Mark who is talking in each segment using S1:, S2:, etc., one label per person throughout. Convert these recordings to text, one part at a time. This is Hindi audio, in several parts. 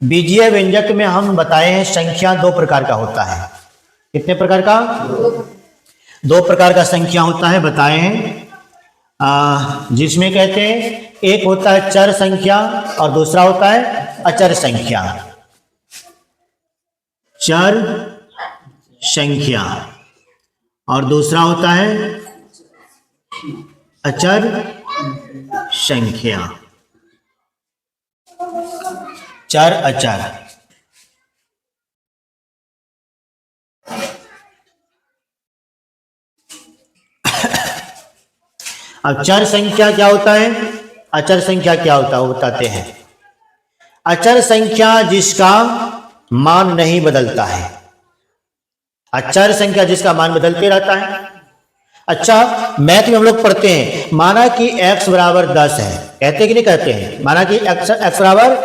S1: बीजीय व्यंजक में हम बताए हैं संख्या दो प्रकार का होता है। कितने प्रकार का? दो प्रकार का संख्या होता है बताए हैं। जिसमें कहते हैं एक होता है चर संख्या और दूसरा होता है अचर संख्या। चर संख्या और दूसरा होता है अचर संख्या। चर अचर। अब चर संख्या क्या होता है, अचर संख्या क्या होता है वो बताते हैं। अचर संख्या जिसका मान नहीं बदलता है। अचर संख्या जिसका मान बदलते रहता है। अच्छा, मैथ में हम लोग पढ़ते हैं, माना कि x बराबर 10 है, कहते कि नहीं कहते हैं? माना कि x बराबर,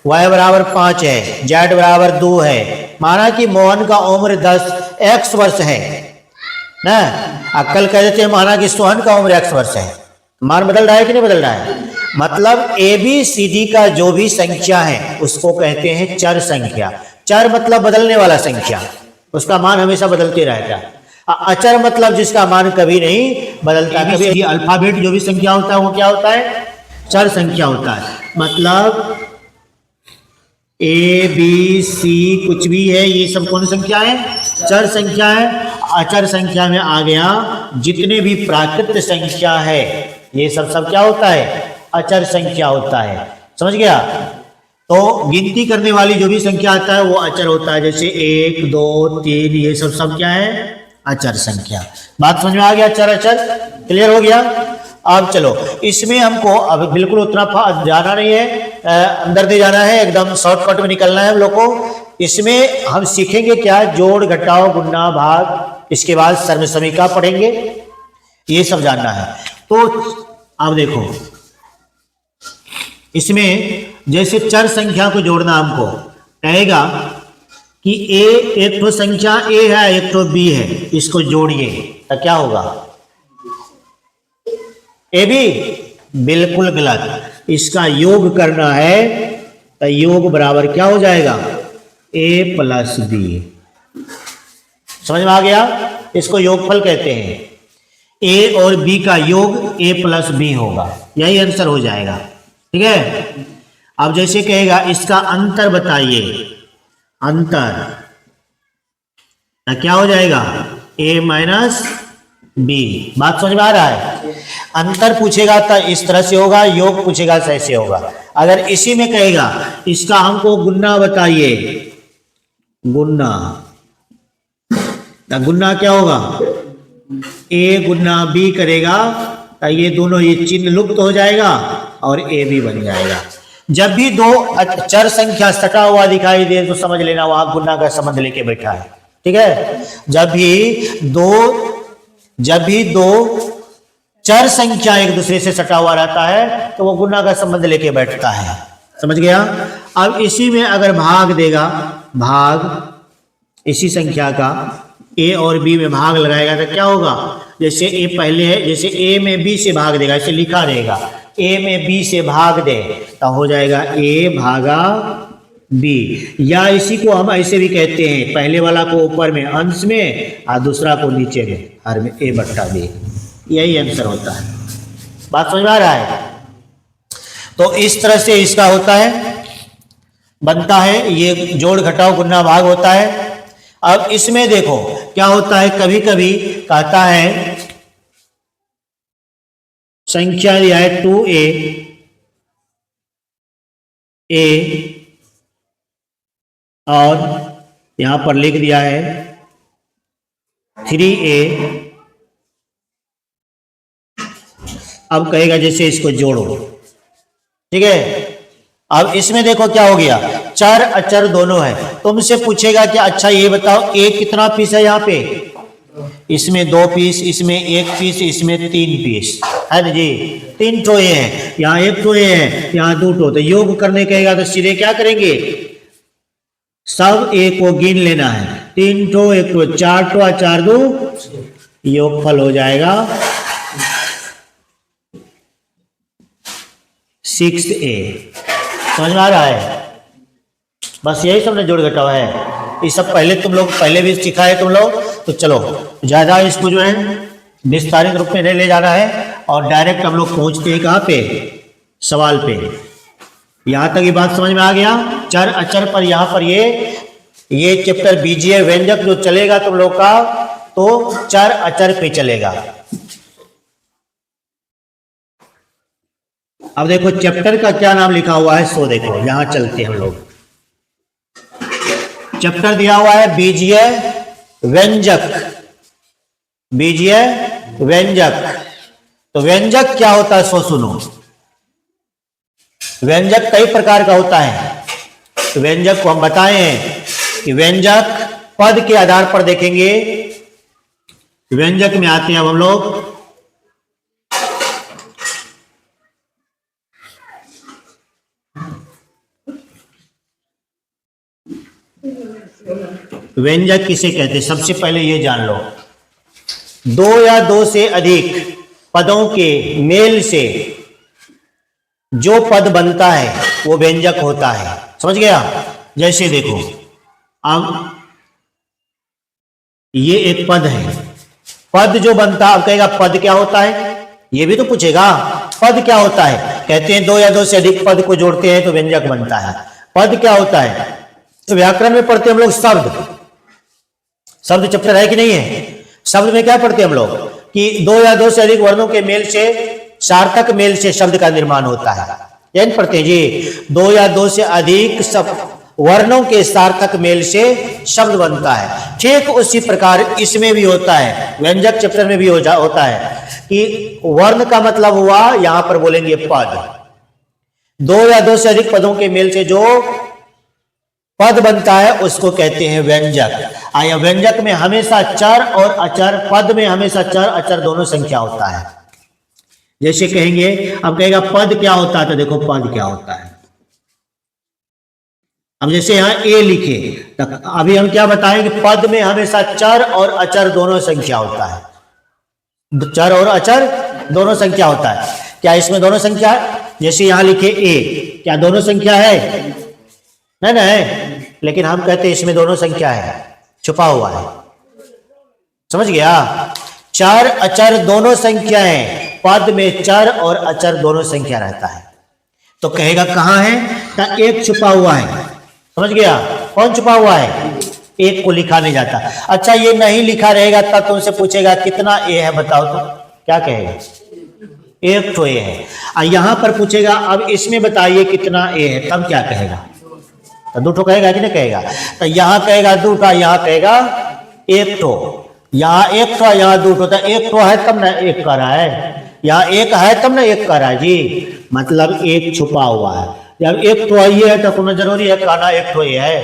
S1: y बराबर 5 है, z बराबर 2 है। माना कि मोहन का उम्र 10 वर्ष है ना। कल कह देते हैं माना कि सोहन का उम्र x वर्ष है। मान बदल रहा है कि नहीं बदल रहा है? मतलब ABCD का जो भी संख्या है उसको कहते हैं चर संख्या। चर मतलब बदलने वाला संख्या, उसका मान हमेशा बदलते रहता है। अचर मतलब जिसका मान कभी नहीं बदलता। कभी अल्फाबेट जो भी संख्या होता है वो क्या होता है? चर संख्या होता है। मतलब ABC कुछ भी है, ये सब कौन संख्या है? चर संख्या है। अचर संख्या में आ गया जितने भी प्राकृत संख्या है ये सब क्या होता है? अचर संख्या होता है। समझ गया? तो गिनती करने वाली जो भी संख्या आता है वो अचर होता है। जैसे 1 2 3 ये सब क्या है? अचर संख्या। बात समझ में आ गया? चर अचर क्लियर हो गया? अब चलो इसमें हमको अब बिल्कुल उतना जाना नहीं है, अंदर दे जाना है, एकदम शॉर्टकट में निकलना है हम लोग को। इसमें हम सीखेंगे क्या? जोड़ घटाओ गुणा भाग, इसके बाद सर्वसमीका पढ़ेंगे, ये सब जानना है। तो अब देखो इसमें जैसे चर संख्या को जोड़ना, हमको कहेगा कि एक तो संख्या A है एक तो B है, इसको जोड़िए तो क्या होगा? AB बिल्कुल गलत। इसका योग करना है तो योग बराबर क्या हो जाएगा? A plus B। समझ में आ गया? इसको योगफल कहते हैं। A और B का योग A प्लस B होगा, यही आंसर हो जाएगा। ठीक है? अब जैसे कहेगा इसका अंतर बताइए, अंतर क्या हो जाएगा? A minus B। बात समझ में आ रहा है? अंतर पूछेगा तो इस तरह से होगा, योग पूछेगा तो ऐसे होगा। अगर इसी में कहेगा इसका हमको गुन्ना बताइए, गुन्ना, तो गुन्ना क्या होगा? A गुन्ना B करेगा तो ये दोनों ये चिन्ह लुप्त हो जाएगा और A भी बन जाएगा। जब भी दो चर संख्या सटा हुआ दिखाई दे तो समझ लेना वहां गुना का संबंध लेके बैठा है। ठीक है? जब भी दो चर संख्या एक दूसरे से सटा हुआ रहता है तो वो गुना का संबंध लेके बैठता है। समझ गया? अब इसी में अगर भाग देगा, भाग इसी संख्या का A और B में भाग लगाएगा तो क्या होगा? जैसे A पहले है, जैसे A में B से भाग देगा, ऐसे लिखा रहेगा A में B से भाग दे तो हो जाएगा A भागा B। या इसी को हम ऐसे भी कहते हैं, पहले वाला को ऊपर में अंश में और दूसरा को नीचे में हर में A बट्टा B। यही आंसर होता है। बात समझ में आ रहा है? तो इस तरह से इसका होता है, बनता है, ये जोड़ घटाओ गुना भाग होता है। अब इसमें देखो क्या होता है, कभी कभी कहता है संख्या दिया है 2A और यहां पर लिख दिया है 3A। अब कहेगा जैसे इसको जोड़ो। ठीक है? अब इसमें देखो क्या हो गया, चर अचर दोनों है। तुमसे पूछेगा कि अच्छा ये बताओ A कितना पीस है? यहाँ पे इसमें 2 पीस, इसमें 1 पीस, इसमें 3 पीस है ना जी। 3 ठो A है, यहाँ 1 ठो A है, यहाँ 2 ठो। तो योग करने कहेगा तो सीधे क्या करेंगे, सब A को गिन लेना है। 3 ठो 1 ठो 4 ठो, 4 2 योगफल हो जाएगा 6A। समझ में आ रहा है? बस यही सबने जोड़ घटाव है। ये सब पहले तुम लोग पहले भी सीखा है तुम लोग। तो चलो ज़्यादा इसको जो है विस्तारित रूप में नहीं ले जाना है और डायरेक्ट हम लोग पहुंचते हैं कहाँ पे, सवाल पे। यहाँ तक ये बात समझ में आ गया। चर अचर पर यहाँ पर ये चैप्टर बीजीय व्यंजक जो चलेगा तुम लोग का, तो चर अचर पे चलेगा। अब देखो चैप्टर का क्या नाम लिखा हुआ है, सो देखो यहां चलते हैं हम लोग। चैप्टर दिया हुआ है बीजीय व्यंजक, बीजीय व्यंजक। तो व्यंजक क्या होता है सो सुनो। व्यंजक कई प्रकार का होता है। तो व्यंजक को हम बताए हैं कि व्यंजक पद के आधार पर देखेंगे। व्यंजक में आते हैं अब हम लोग व्यंजक किसे कहते हैं। सबसे पहले ये जान लो, दो या दो से अधिक पदों के मेल से जो पद बनता है वो व्यंजक होता है। समझ गया। जैसे देखो अब ये एक पद है, पद जो बनता है, अब कहेगा पद क्या होता है, ये भी तो पूछेगा पद क्या होता है। कहते हैं दो या दो से अधिक पद को जोड़ते हैं तो व्यंजक बनता है। पद क्या होता है, तो व्याकरण में पढ़ते हम लोग शब्द। शब्द चैप्टर है कि नहीं है। शब्द में क्या पढ़ते हम लोग कि दो या दो से अधिक वर्णों के मेल से, सार्थक मेल से शब्द का निर्माण होता है। यही पढ़ते हैं जी, दो या दो से अधिक सब वर्णों के सार्थक मेल से शब्द बनता है। ठीक उसी प्रकार इसमें भी होता है, व्यंजक चैप्टर में भी होता है कि वर्ण का मतलब हुआ, यहां पर बोलेंगे पद। दो या दो से अधिक पदों के मेल से जो पद बनता है उसको कहते हैं व्यंजक। आया व्यंजक में हमेशा चर और अचर, पद में हमेशा चर अचर दोनों संख्या होता है। जैसे कहेंगे, अब कहेगा पद क्या होता है, तो देखो पद क्या होता है। अब जैसे यहां ए लिखे, तो अभी हम क्या बताएंगे, पद में हमेशा चर और अचर दोनों संख्या होता है। चर और अचर दोनों संख्या होता है। क्या इसमें दोनों संख्या है। जैसे यहां लिखे ए, क्या दोनों संख्या है, नहीं ना है, लेकिन हम कहते हैं इसमें दोनों संख्या है, छुपा हुआ है। समझ गया। चर अचर दोनों संख्या है, पद में चर और अचर दोनों संख्या रहता है। तो कहेगा कहां है, तो एक छुपा हुआ है। समझ गया। कौन छुपा हुआ है, एक को लिखा नहीं जाता। अच्छा ये नहीं लिखा रहेगा तब तुमसे पूछेगा कितना ए है बताओ, तो क्या कहेगा, एक तो ए है। यहां पर पूछेगा अब इसमें बताइए कितना ए है, तब क्या कहेगा, तो दो ठो कहेगा कि नहीं कहेगा। तो यहां कहेगा दो ठो, यहां कहेगा एक ठो, यहां एक ठो, यहां दो ठो। तो एक ठो है तब ना एक कर रहा है, यहां एक है तब ना एक कर रहा है जी, मतलब एक छुपा हुआ है। जब एक तो ये है तो तुम्हें जरूरी है कहना एक ठो ये है,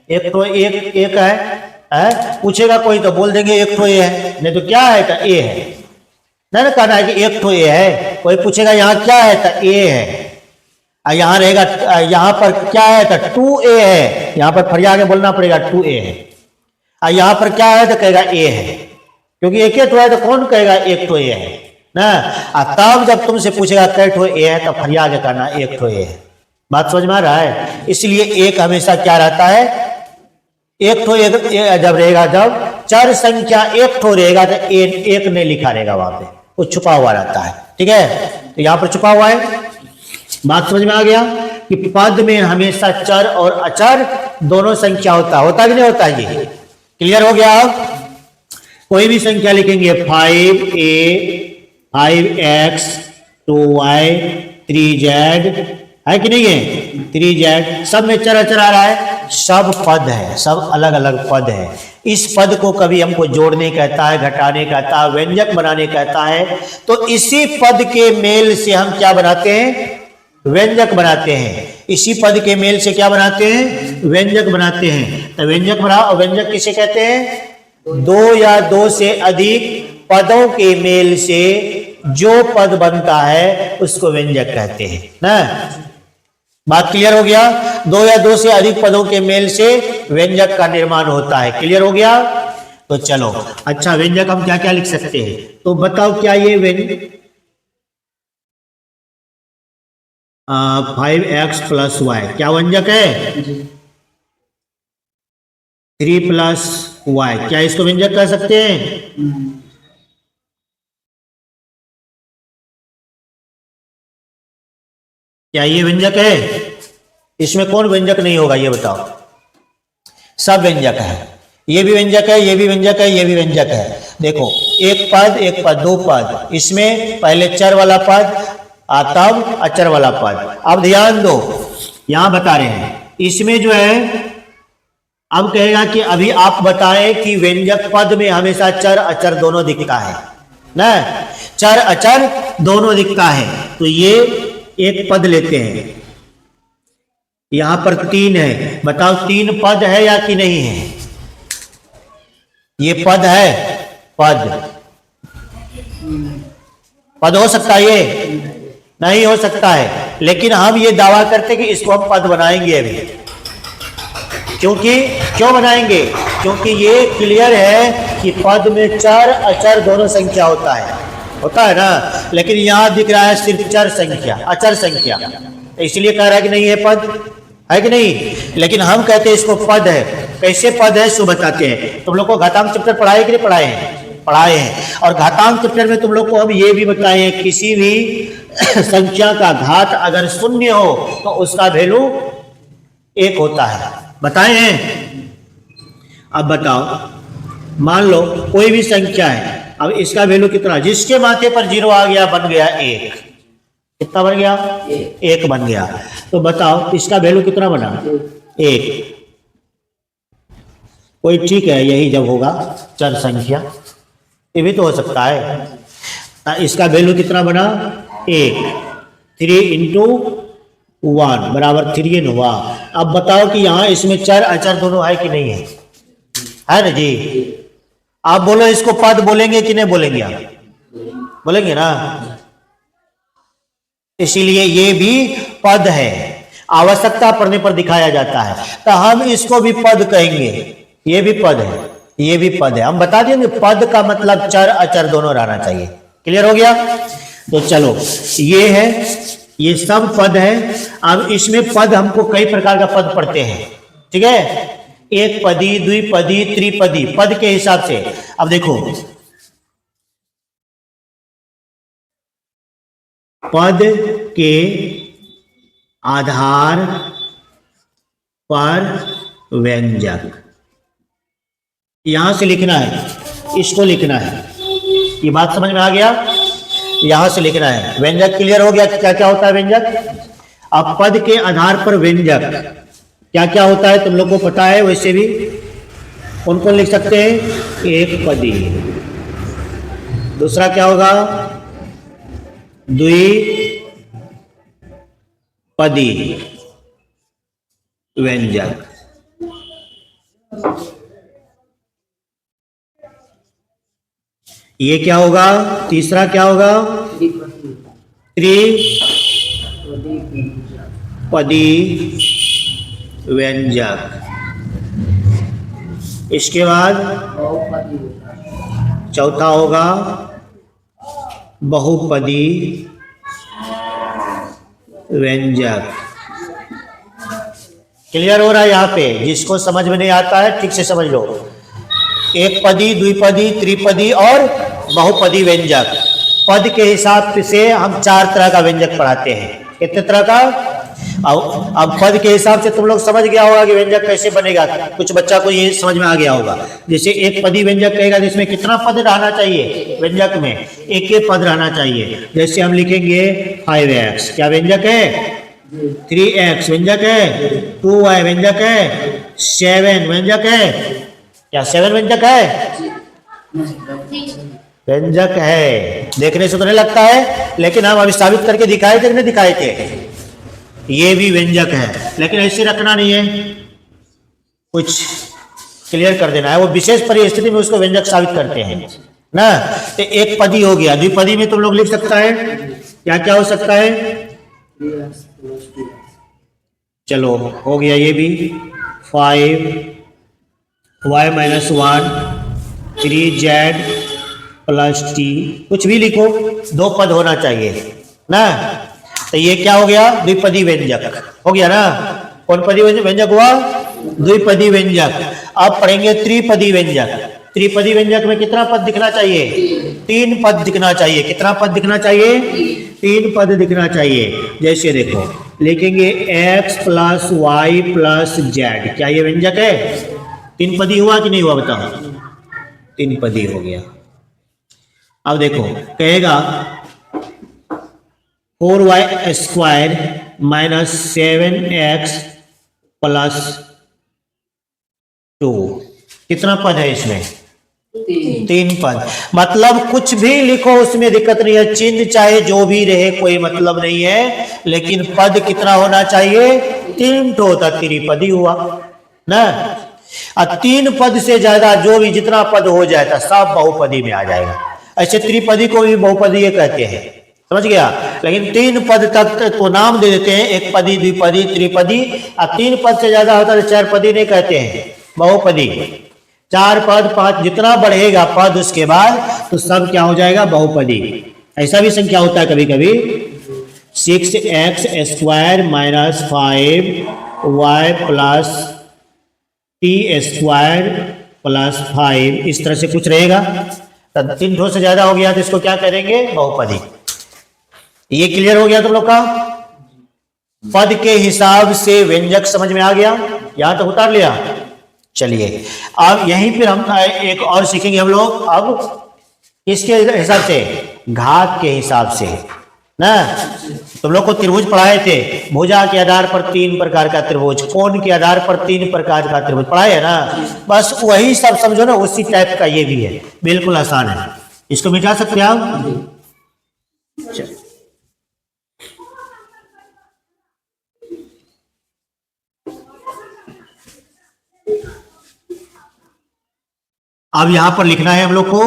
S1: एक तो एक है। पूछेगा कोई तो बोल देंगे एक ठो ये है, नहीं तो क्या है, तो ए है। नहीं ना कहना है कि एक ठो ये है। कोई पूछेगा यहाँ क्या है, तो ए है। यहाँ रहेगा, यहाँ पर क्या है, तो 2a है। यहाँ पर फरिया आगे बोलना पड़ेगा 2a है। यहाँ पर क्या है, तो कहेगा ए है, क्योंकि एक ठो है तो कौन कहेगा एक ठो ए है ना। तब जब तुमसे पूछेगा कै ठो ए है, तो फरिया आगे करना एक ठो ए है। बात समझ में आ रहा है। इसलिए एक हमेशा क्या रहता है, एक ठो एक जब रहेगा, जब चर संख्या एक ठो रहेगा तो एक नहीं लिखा रहेगा, वहां पे वो छुपा हुआ रहता है। ठीक है, तो यहां पर छुपा हुआ है। बात समझ में आ गया कि पद में हमेशा चर और अचर दोनों संख्या होता कि नहीं होता है। ये क्लियर हो गया। कोई भी संख्या लिखेंगे 5a 5x 2y 3z है कि नहीं है, 3z, सब में चर अचर आ रहा है, सब पद है, सब अलग अलग पद है। इस पद को कभी हमको जोड़ने कहता है, घटाने कहता है, व्यंजक बनाने कहता है। तो इसी पद के मेल से हम क्या बनाते हैं, व्यंजक बनाते हैं। इसी पद के मेल से क्या बनाते हैं, व्यंजक बनाते हैं। तो व्यंजक बनाओ, व्यंजक किसे कहते हैं, दो या दो से अधिक पदों के मेल से जो पद बनता है उसको व्यंजक कहते हैं ना। बात क्लियर हो गया। दो या दो से अधिक पदों के मेल से व्यंजक का निर्माण होता है। क्लियर हो गया। तो चलो अच्छा, व्यंजक हम क्या क्या लिख सकते हैं, तो बताओ क्या ये व्यंजक 5x + y क्या व्यंजक है, 3+y, क्या इसको व्यंजक कह सकते हैं? क्या ये व्यंजक है? इसमें कौन व्यंजक नहीं होगा ये बताओ? सब व्यंजक है। ये भी व्यंजक है, ये भी व्यंजक है, ये भी व्यंजक है। देखो, एक पद, दो पद, इसमें पहले चर वाला पद तब अचर वाला पद। अब ध्यान दो, यहां बता रहे हैं इसमें जो है, अब कहेगा कि अभी आप बताएं कि व्यंजक पद में हमेशा चर अचर दोनों दिखता है ना, चर अचर दोनों दिखता है। तो ये एक पद लेते हैं, यहां पर 3 है, बताओ 3 पद है या कि नहीं है? ये पद है, पद हो सकता है? ये नहीं हो सकता है। लेकिन हम ये दावा करते कि इसको हम पद बनाएंगे अभी, क्योंकि क्यों बनाएंगे? क्योंकि ये क्लियर है कि पद में चर अचर दोनों संख्या होता है ना। लेकिन यहां दिख रहा है सिर्फ चर संख्या, अचर संख्या, इसलिए कह रहा है कि नहीं है पद, है कि नहीं? लेकिन हम कहते हैं इसको पद है। कैसे पद है सो बताते हैं। तुम लोग को घातांक चैप्टर पढ़ाए कि नहीं पढ़ाए हैं? पढ़ाए हैं। और घातांक चैप्टर में तुम लोग को हम ये भी बताए हैं, किसी भी संख्या का घात अगर 0 हो तो उसका वैल्यू 1 होता है, बताए हैं। अब बताओ, मान लो कोई भी संख्या है, अब इसका वैल्यू कितना? जिसके माथे पर 0 आ गया बन गया 1। कितना बन गया? 1 बन गया। तो बताओ इसका वैल्यू कितना बना? 1। कोई ठीक है, यही जब होगा चर संख्या, ये भी तो हो सकता है। इसका वैल्यू कितना बना? 1। 3 × 1 बराबर 3n हुआ। अब बताओ कि यहां इसमें चर अचर दोनों है कि नहीं है? है ना जी? आप बोलो इसको पद बोलेंगे कि नहीं बोलेंगे? आप बोलेंगे ना। इसीलिए ये भी पद है, आवश्यकता पड़ने पर दिखाया जाता है, तो हम इसको भी पद कहेंगे। ये भी पद है, ये भी पद है। हम बता देंगे पद का मतलब चर अचर दोनों रहना चाहिए। क्लियर हो गया? तो चलो, ये है, ये सब पद है। अब इसमें पद हमको कई प्रकार का पद पढ़ते हैं, ठीक है? एक पदी, द्विपदी, त्रिपदी, पद के हिसाब से। अब देखो, पद के आधार पर व्यंजक, यहां से लिखना है, इसको लिखना है। ये बात समझ में आ गया? यहां से लिखना है। व्यंजक क्लियर हो गया कि क्या क्या होता है व्यंजक? अब पद के आधार पर व्यंजक क्या क्या होता है तुम लोग को पता है। वैसे भी कौन कौन लिख सकते हैं? एक पदी, दूसरा क्या होगा? द्विपदी व्यंजक, ये क्या होगा? तीसरा क्या होगा? त्रिपदी व्यंजक। इसके बाद चौथा होगा बहुपदी व्यंजक। क्लियर हो रहा है? यहाँ पे जिसको समझ में नहीं आता है ठीक से समझ लो। एक पदी, द्विपदी, त्रिपदी और बहुपदी व्यंजक। पद के हिसाब से हम 4 तरह का व्यंजक पढ़ाते हैं। कितने तरह का? अब पद के हिसाब से तुम लोग समझ गया होगा कि व्यंजक कैसे बनेगा। कुछ बच्चा को ये समझ में आ गया होगा। जैसे एक पदी व्यंजक कहेगा जिसमें कितना पद रहना चाहिए? व्यंजक में एक ही पद रहना चाहिए। जैसे हम लिखेंगे 5x, क्या व्यंजक है? 3x व्यंजक है, 2y व्यंजक है, 7 व्यंजक है। क्या 7 व्यंजक है? व्यंजक है। देखने से तो नहीं लगता है, लेकिन हम अभी साबित करके दिखाए थे कि नहीं दिखाए थे? ये भी व्यंजक है, लेकिन ऐसे रखना नहीं है, कुछ क्लियर कर देना है। वो विशेष परिस्थिति में उसको व्यंजक साबित करते हैं ना। तो एक पदी हो गया। द्विपदी में तुम लोग लिख सकता है, क्या क्या हो सकता है? चलो हो गया ये भी। 5y - 1 3z + t, कुछ भी लिखो, 2 पद होना चाहिए ना। तो ये क्या हो गया? द्विपदी व्यंजक हो गया ना। कौन पदी व्यंजक हुआ? द्विपदी व्यंजक। अब पढ़ेंगे त्रिपदी व्यंजक। त्रिपदी व्यंजक में कितना पद दिखना चाहिए? 3 पद दिखना चाहिए। कितना पद दिखना चाहिए? 3 पद दिखना चाहिए। जैसे देखो लिखेंगे x plus Y plus Z, क्या ये व्यंजक है? 3 पदी हुआ कि नहीं हुआ बताओ? 3 पदी हो गया। अब देखो कहेगा 4y square minus 7x plus 2, कितना पद है इसमें? 3 पद। मतलब कुछ भी लिखो उसमें दिक्कत नहीं है, चिन्ह चाहे जो भी रहे कोई मतलब नहीं है, लेकिन पद कितना होना चाहिए? 3 तो होता, त्रिपदी हुआ ना। 3 पद से ज्यादा जो भी जितना पद हो जाता सब बहुपदी में आ जाएगा। ऐसे त्रिपदी को भी बहुपदी कहते हैं, समझ गया। लेकिन 3 पद तक तो नाम दे देते हैं, एक पदी, द्विपदी, त्रिपदी। और 3 पद से ज्यादा होता है 4 पदी नहीं कहते हैं, बहुपदी। 4 पद 5 जितना बढ़ेगा पद उसके बाद तो सब क्या हो जाएगा? बहुपदी। ऐसा भी संख्या होता है कभी कभी, 6x square minus 5y plus T square plus 5, इस तरह से कुछ रहेगा। तब 3 ठो से ज्यादा हो गया तो इसको क्या करेंगे? बहुपदी। ये क्लियर हो गया तुम लोग का? पद के हिसाब से व्यंजक समझ में आ गया? यहां तक उतार लिया? चलिए अब यहीं पर हम एक और सीखेंगे हम लोग। अब किसके हिसाब से? घात के हिसाब से ना। तुम लोग को त्रिभुज पढ़ाए थे, भुजा के आधार पर 3 प्रकार का त्रिभुज, कोण के आधार पर 3 प्रकार का त्रिभुज पढ़ाए है ना। बस वही सब समझो ना, उसी टाइप का ये भी है, बिल्कुल आसान है। इसको मिटा सकते हैं आप? अब यहां पर लिखना है हम लोग को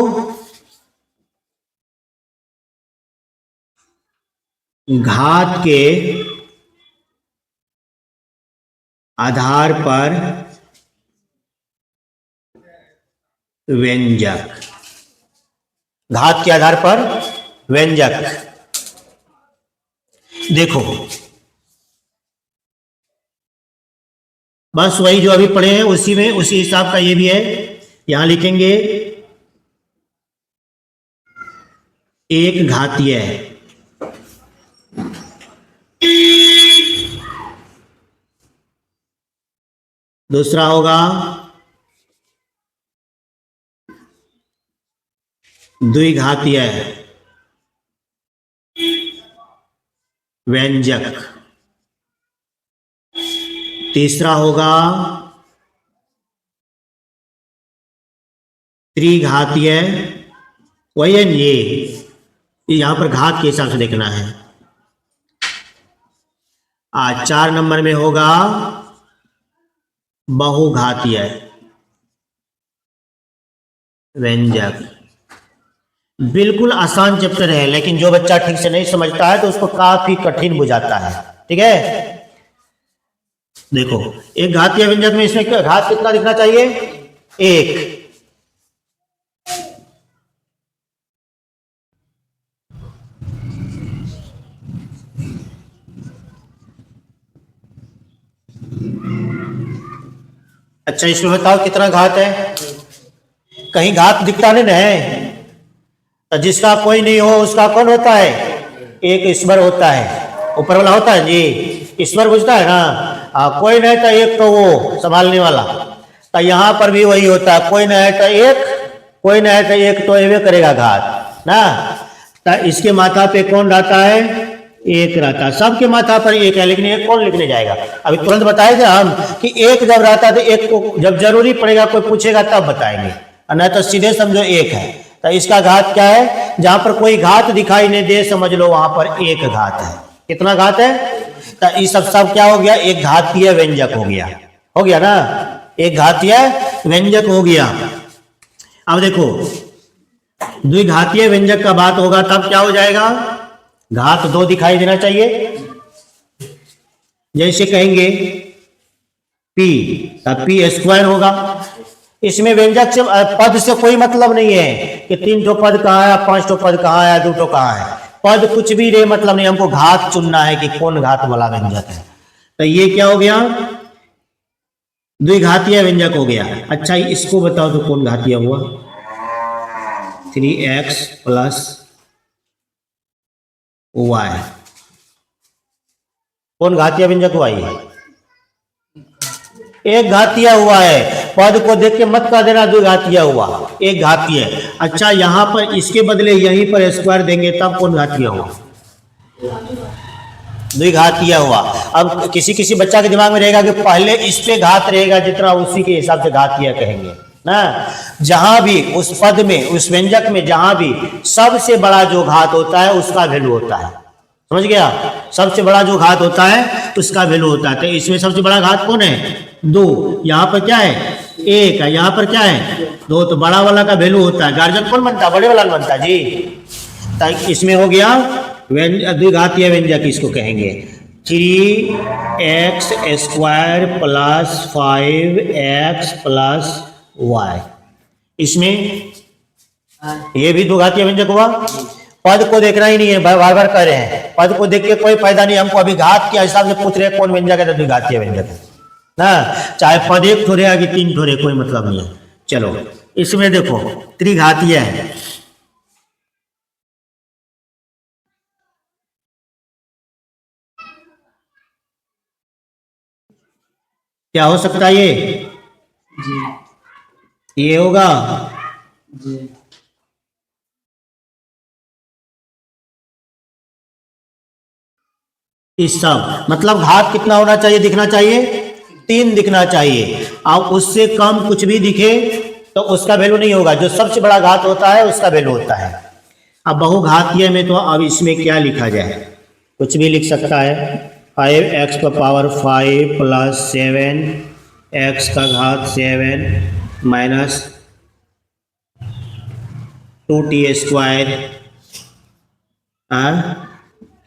S1: घात के आधार पर व्यंजक। घात के आधार पर व्यंजक। देखो बस वही जो अभी पढ़े हैं उसी में, उसी हिसाब का ये भी है। यहां लिखेंगे एक घातीय है, दूसरा होगा द्विघातीय व्यंजक, तीसरा होगा त्रिघातीय। वही है ये यहां पर घात के हिसाब से देखना है। 4 नंबर में होगा बहुघातीय व्यंजक। बिल्कुल आसान चैप्टर है, लेकिन जो बच्चा ठीक से नहीं समझता है तो उसको काफी कठिन बुझाता है। ठीक है, देखो एक घातीय व्यंजक में इसमें घात कितना दिखना चाहिए? 1। अच्छा इसमें बताओ कितना घात है? कहीं घात दिखता नहीं है। तो जिसका कोई नहीं हो उसका कौन होता है? एक ईश्वर होता है, ऊपर वाला होता है जी, ईश्वर बुझता है ना। कोई नहीं तो एक तो वो संभालने वाला। तो यहाँ पर भी वही होता है, कोई नहीं है तो एक, कोई नहीं है तो एक, तो ये करेगा घात ना। तो इसके माथा पे कौन रहता है? एक रहता है। सबके माथा पर एक है, लेकिन एक कौन लिखने जाएगा? अभी तुरंत बताए थे हम कि एक जब रहता है तो एक को जब जरूरी पड़ेगा कोई पूछेगा तब बताएंगे, नहीं तो सीधे समझो एक है। तो इसका घात क्या है? जहां पर कोई घात दिखाई नहीं दे समझ लो वहां पर एक घात है। कितना घात है? तो ये सब क्या हो गया? एक घातीय व्यंजक हो गया। हो गया ना, एक घातीय व्यंजक हो गया। अब देखो द्विघातीय व्यंजक का बात होगा तब क्या हो जाएगा? घात 2 दिखाई देना चाहिए। जैसे कहेंगे p, तब p स्क्वायर होगा। इसमें व्यंजक से पद से कोई मतलब नहीं है कि 3 ठो पद कहाँ है, 5 ठो पद कहाँ है, 2 ठो कहाँ है। पद कुछ भी रहे मतलब नहीं, हमको घात चुनना है कि कौन घात वाला व्यंजक है। तो ये क्या हो गया? द्विघातीय व्यंजक हो गया। अच्छा इसको बताओ तो कौन घातीय हुआ? 3x प्लस y कौन घातीय व्यंजक हुआ? ये एक घातीय हुआ है। पद को देख के मत कह देना द्विघातीय हुआ, एक घातीय। अच्छा यहां पर इसके बदले यहीं पर स्क्वायर देंगे तब कौन घातीय हुआ? द्विघातीय हुआ। अब किसी किसी बच्चा के दिमाग में रहेगा कि पहले इस पे घात रहेगा जितना उसी के हिसाब से घातीय कहेंगे ना। जहां भी उस पद में उस व्यंजक में जहां भी सबसे बड़ा जो घात होता है उसका वैल्यू होता है, समझ गया? सबसे बड़ा जो घात होता है उसका वैल्यू होता है। तो इसमें सबसे बड़ा घात कौन है? 2। यहाँ पर क्या है? 1 है। यहाँ पर क्या है? 2। तो बड़ा वाला का वैल्यू होता है। गार्जियन कौन बनता है? बड़े वाला बनता है जी। तो इसमें हो गया द्विघातीय व्यंजक, इसको कहेंगे 3x square plus 5x plus y। इसमें ये भी द्विघातीय व्यंजक हुआ। पद को देखना ही नहीं है, बार बार कह रहे हैं पद को देख के कोई फायदा नहीं। हमको अभी घात के हिसाब से पूछ रहे हैं कौन व्यंजक है, तो द्विघातीय व्यंजक है ना। चाहे पद एक थोड़े आगे 3 थोड़े, कोई मतलब नहीं है। चलो इसमें देखो त्रिघातीय है। क्या हो सकता है? ये होगा जी। इस सब मतलब घात कितना होना चाहिए? दिखना चाहिए 3 दिखना चाहिए। अब उससे कम कुछ भी दिखे तो उसका वैल्यू नहीं होगा। जो सबसे बड़ा घात होता है उसका वैल्यू होता है। अब बहुघातीय में तो अब इसमें क्या लिखा जाए? कुछ भी लिख सकता है। 5x का पावर 5 प्लस 7x का घात 7 minus 2t square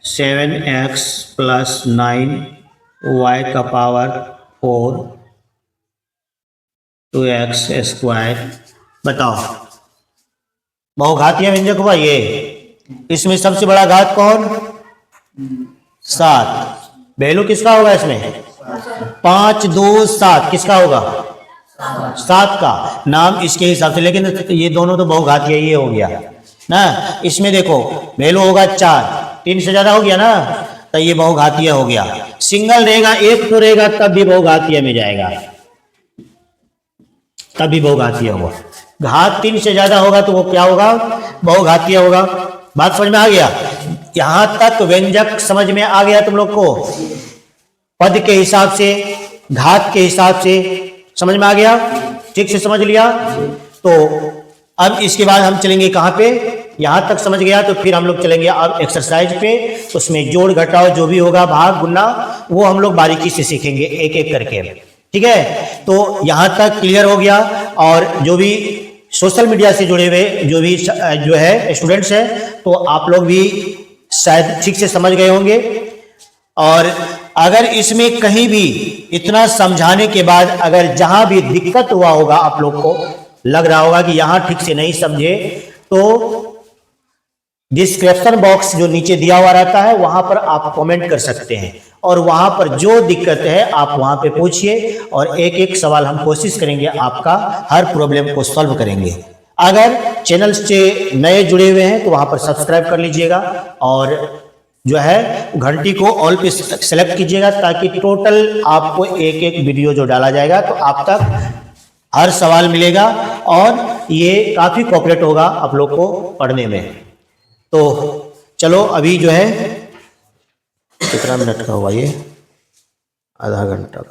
S1: 7x plus 9 y का पावर 4 2x स्क्वायर। बताओ बहुघातीय व्यंजक हुआ ये। इसमें सबसे बड़ा घात कौन? 7। वैल्यू किसका होगा इसमें? 5 2 7 किसका होगा? 7 का। नाम इसके हिसाब से, लेकिन ये दोनों तो बहुघातीय ये हो गया ना। इसमें देखो वैल्यू होगा 4, 3 से ज्यादा हो गया ना, तो ये बहुघातीय हो गया। सिंगल रहेगा, एक तो रहेगा तब भी बहुघातीय में जाएगा, तब भी बहुघातीय होगा। घात 3 से ज्यादा होगा तो वो क्या होगा? बहुघातीय होगा। बात समझ में आ गया? यहां तक व्यंजक समझ में आ गया तुम लोग को? पद के हिसाब से, घात के हिसाब से समझ में आ गया? ठीक से समझ लिया? तो अब इसके बाद हम चलेंगे कहां पे? यहां तक समझ गया तो फिर हम लोग चलेंगे अब एक्सरसाइज पे। उसमें जोड़ घटाव जो भी होगा, भाग गुना, वो हम लोग बारीकी से सीखेंगे एक एक करके। ठीक है? तो यहां तक क्लियर हो गया। और जो भी सोशल मीडिया से जुड़े हुए जो है स्टूडेंट्स है, तो आप लोग भी शायद ठीक से समझ गए होंगे। और अगर इसमें कहीं भी इतना समझाने के बाद अगर जहां भी दिक्कत हुआ होगा, आप लोग को लग रहा होगा कि यहां ठीक से नहीं समझे, तो डिस्क्रिप्शन बॉक्स जो नीचे दिया हुआ रहता है वहां पर आप कमेंट कर सकते हैं, और वहां पर जो दिक्कत है आप वहां पे पूछिए, और एक एक सवाल हम कोशिश करेंगे आपका हर प्रॉब्लम को सॉल्व करेंगे। अगर चैनल से नए जुड़े हुए हैं तो वहां पर सब्सक्राइब कर लीजिएगा, और जो है घंटी को ऑल पे सेलेक्ट कीजिएगा, ताकि टोटल आपको एक एक वीडियो जो डाला जाएगा तो आप तक हर सवाल मिलेगा, और ये काफी कोऑपरेट होगा आप लोग को पढ़ने में। तो चलो अभी जो है कितना मिनट का हुआ? ये आधा घंटा।